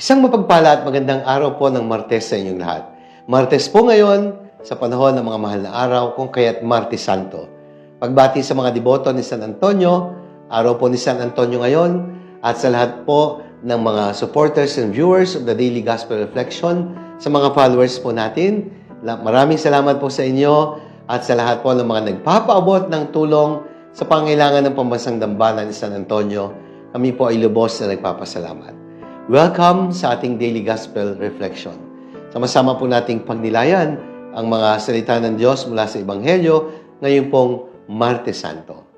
Isang mapagpala at magandang araw po ng Martes sa inyong lahat. Martes po ngayon sa panahon ng mga mahal na araw kung kaya't Martes Santo. Pagbati sa mga deboto ni San Antonio, araw po ni San Antonio ngayon, at sa lahat po ng mga supporters and viewers of the Daily Gospel Reflection, sa mga followers po natin, maraming salamat po sa inyo at sa lahat po ng mga nagpapaabot ng tulong sa pangailangan ng pambansang dambana ni San Antonio. Kami po ay lubos na nagpapasalamat. Welcome sa ating Daily Gospel Reflection. Sama-sama po nating pagnilayan ang mga salita ng Diyos mula sa Ebanghelyo ngayon pong Martes Santo.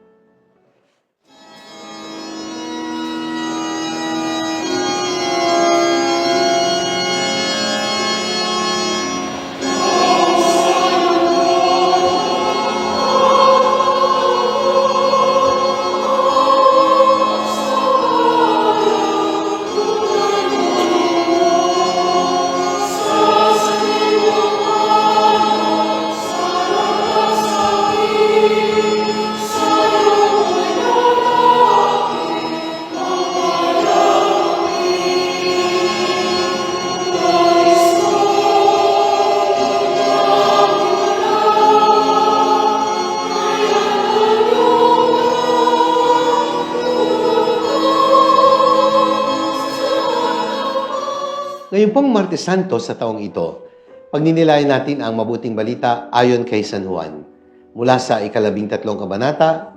Ngayon pong Martes Santo sa taong ito, pagninilayan natin ang mabuting balita ayon kay San Juan. Mula sa 13 kabanata,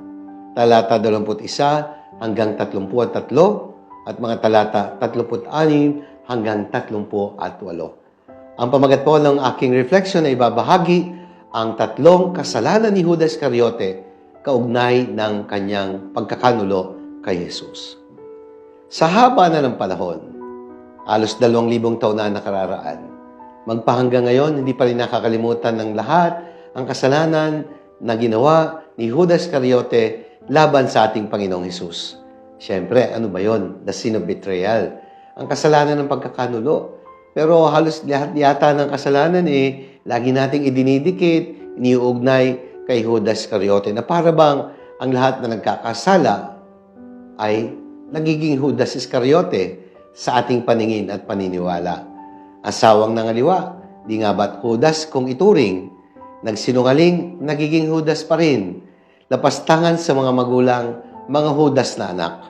talata 21 hanggang 33 at mga talata 36 hanggang 38. Ang pamagat po ng aking reflection ay ibabahagi ang tatlong kasalanan ni Judas Iscariote kaugnay ng kanyang pagkakanulo kay Jesus. Sa haba na ng panahon, halos 2,000 taon na nakararaan. Magpahanggang ngayon, hindi pa rin nakakalimutan ng lahat ang kasalanan na ginawa ni Judas Iscariote laban sa ating Panginoong Hesus. Siyempre, ano ba yon? The sin of betrayal. Ang kasalanan ng pagkakanulo. Pero halos lahat yata ng kasalanan lagi nating idinidikit, iniuugnay kay Judas Iscariote na para bang ang lahat na nagkakasala ay nagiging Judas Iscariote sa ating paningin at paniniwala. Asawang nangaliwa, di nga ba't Judas kung ituring? Nagsinungaling, nagiging Judas pa rin. Lapastangan sa mga magulang, mga Judas na anak.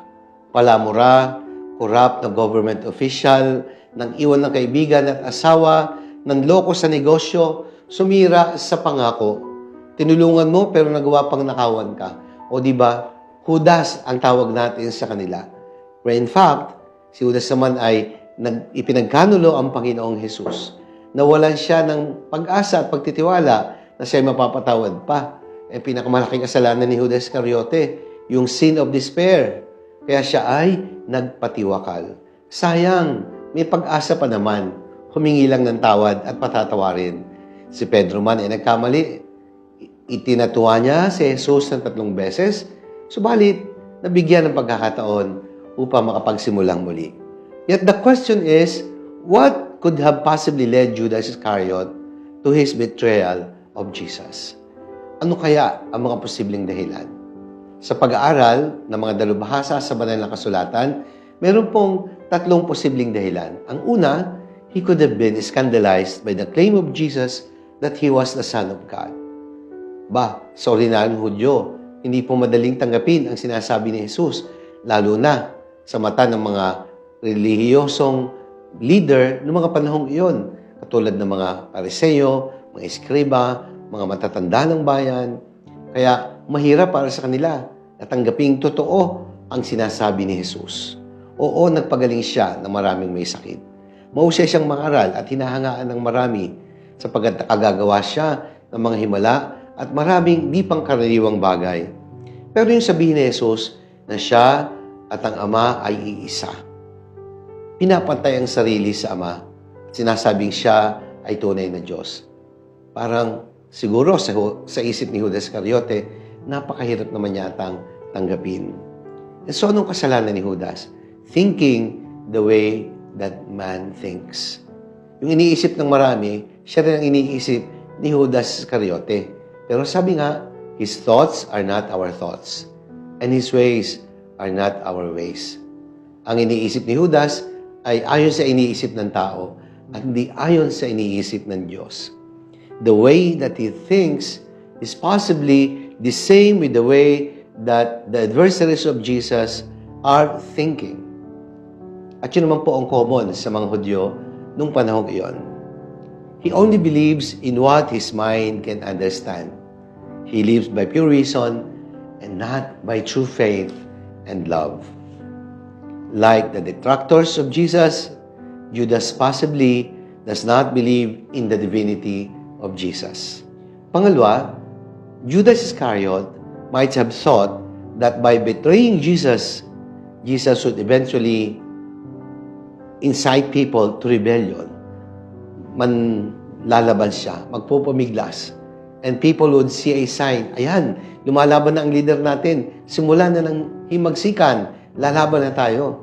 Palamura, corrupt na government official, nang iwan ng kaibigan at asawa, nanloko sa negosyo, sumira sa pangako. Tinulungan mo pero nagawa pang nakawan ka. O di ba, Judas ang tawag natin sa kanila. Where in fact, si Judas naman ay ipinagkanulo ang Panginoong Hesus. Nawalan siya ng pag-asa at pagtitiwala na siya ay mapapatawad pa. Pinakamalaking kasalanan ni Judas Iscariote, yung sin of despair. Kaya siya ay nagpatiwakal. Sayang, may pag-asa pa naman. Humingi lang ng tawad at patatawarin. Si Pedro man ay nagkamali. Itinatuwa niya si Jesus ng 3 beses. Subalit, nabigyan ng pagkakataon upang makapagsimulang muli. Yet the question is, what could have possibly led Judas Iscariot to his betrayal of Jesus? Ano kaya ang mga posibleng dahilan? Sa pag-aaral ng mga dalubhasa sa banal na kasulatan, meron pong 3 posibleng dahilan. Ang una, he could have been scandalized by the claim of Jesus that he was the Son of God. Sa ordinaryong Hudyo, hindi po madaling tanggapin ang sinasabi ni Jesus, lalo na sa mata ng mga relihiyosong leader ng mga panahong iyon, katulad ng mga Pariseo, mga Eskriba, mga matatanda ng bayan. Kaya mahirap para sa kanila na tanggaping totoo ang sinasabi ni Jesus. Oo, nagpagaling siya ng maraming may sakit. Mahusay siyang mangaral at hinahangaan ng marami sapagkat nakagagawa siya ng mga himala at maraming di pangkaraniwang bagay. Pero yung sabihin ni Jesus na siya at ang Ama ay iisa. Pinapantay ang sarili sa Ama at sinasabing siya ay tunay na Diyos. Parang siguro sa isip ni Judas Iscariote, napakahirap naman yatang tanggapin. So anong kasalanan ni Judas? Thinking the way that man thinks. Yung iniisip ng marami, siya rin ang iniisip ni Judas Iscariote. Pero sabi nga, his thoughts are not our thoughts, and his ways are not our ways. Ang iniisip ni Judas ay ayon sa iniisip ng tao at hindi ayon sa iniisip ng Diyos. The way that he thinks is possibly the same with the way that the adversaries of Jesus are thinking. At yun naman po ang common sa mga Hudyo nung panahong iyon. He only believes in what his mind can understand. He lives by pure reason and not by true faith and love. Like the detractors of Jesus, Judas possibly does not believe in the divinity of Jesus. Pangalawa, Judas Iscariot might have thought that by betraying Jesus, Jesus would eventually incite people to rebellion. Manlalaban siya, magpupumiglas. And people would see a sign, ayan, lumalaban na ang leader natin. Simulan na ng himagsikan, lalaban na tayo.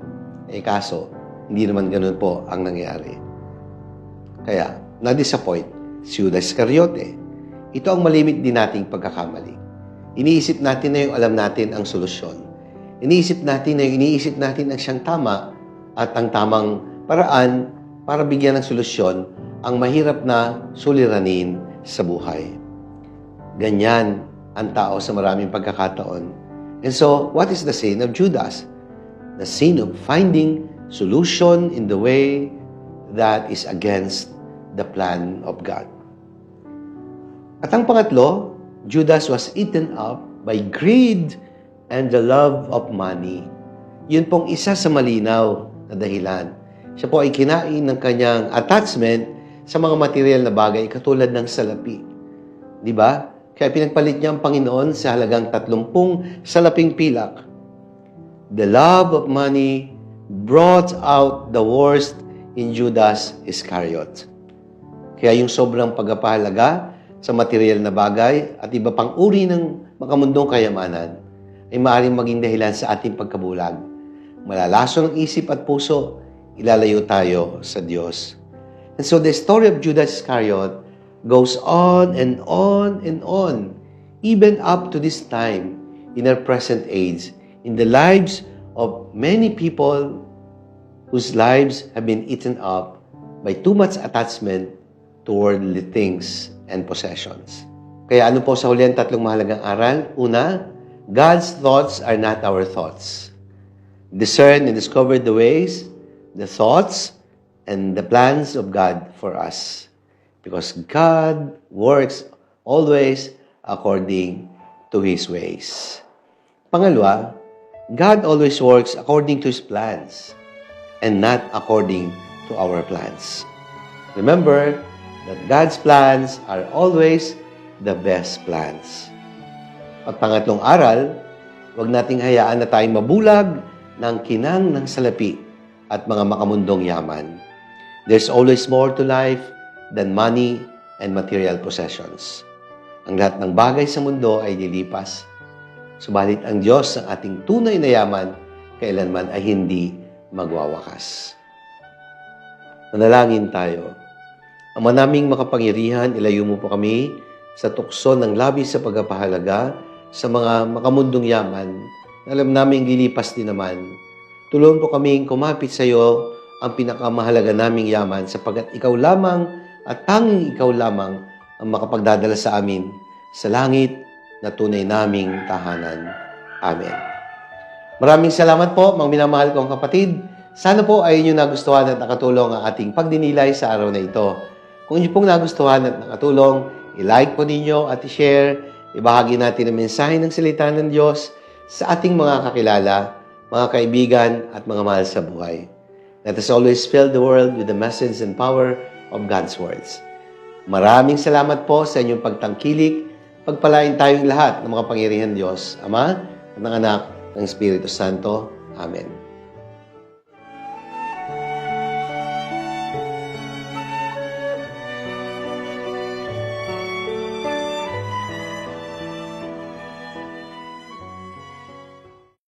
Kaso, hindi naman ganun po ang nangyari. Kaya, na-disappoint si Judas Iscariote. Ito ang malimit din nating pagkakamali. Iniisip natin na yung alam natin ang solusyon. Iniisip natin na yung iniisip natin ang siyang tama at ang tamang paraan para bigyan ng solusyon ang mahirap na suliranin sa buhay. Ganyan ang tao sa maraming pagkakataon. And so, what is the sin of Judas? The sin of finding solution in the way that is against the plan of God. At ang pangatlo, Judas was eaten up by greed and the love of money. Yun pong isa sa malinaw na dahilan. Siya po ay kinain ng kanyang attachment sa mga material na bagay katulad ng salapi. Di ba? Kaya pinagpalit niya ang Panginoon sa halagang 30 salaping pilak. The love of money brought out the worst in Judas Iscariot. Kaya yung sobrang pagpapahalaga sa material na bagay at iba pang uri ng makamundong kayamanan ay maaaring maging dahilan sa ating pagkabulag. Malalaso ng isip at puso, ilalayo tayo sa Diyos. And so the story of Judas Iscariot goes on and on and on, even up to this time in our present age, in the lives of many people whose lives have been eaten up by too much attachment to worldly things and possessions. Kaya ano po sa huli ang tatlong mahalagang aral? Una, God's thoughts are not our thoughts. Discern and discover the ways, the thoughts, and the plans of God for us. Because God works always according to His ways. Pangalawa, God always works according to His plans and not according to our plans. Remember that God's plans are always the best plans. At pangatlong aral, huwag nating hayaan na tayong mabulag ng kinang ng salapi at mga makamundong yaman. There's always more to life than money and material possessions. Ang lahat ng bagay sa mundo ay lilipas. Subalit ang Diyos, ang ating tunay na yaman, kailanman ay hindi magwawakas. Manalangin tayo. Ama naming makapangyarihan, ilayo mo po kami sa tukso ng labis sa pagpapahalaga sa mga makamundong yaman na alam naming lilipas din naman. Tulungan po kaming kumapit sa iyo ang pinakamahalaga naming yaman sapagkat ikaw lamang at tanging ikaw lamang ang makapagdadala sa amin sa langit na tunay naming tahanan. Amen. Maraming salamat po, mga minamahal kong kapatid. Sana po ay inyo nagustuhan at nakatulong ang ating pagdinilay sa araw na ito. Kung inyo pong nagustuhan at nakatulong, i-like po ninyo at i-share, ibahagi natin ang mensahe ng salita ng Diyos sa ating mga kakilala, mga kaibigan at mga mahal sa buhay. Let us always fill the world with the message and power of God's words. Maraming salamat po sa inyong pagtangkilik. Pagpalain tayong lahat ng mga pangyarihan Diyos, Ama at ng Anak ng Espiritu Santo. Amen.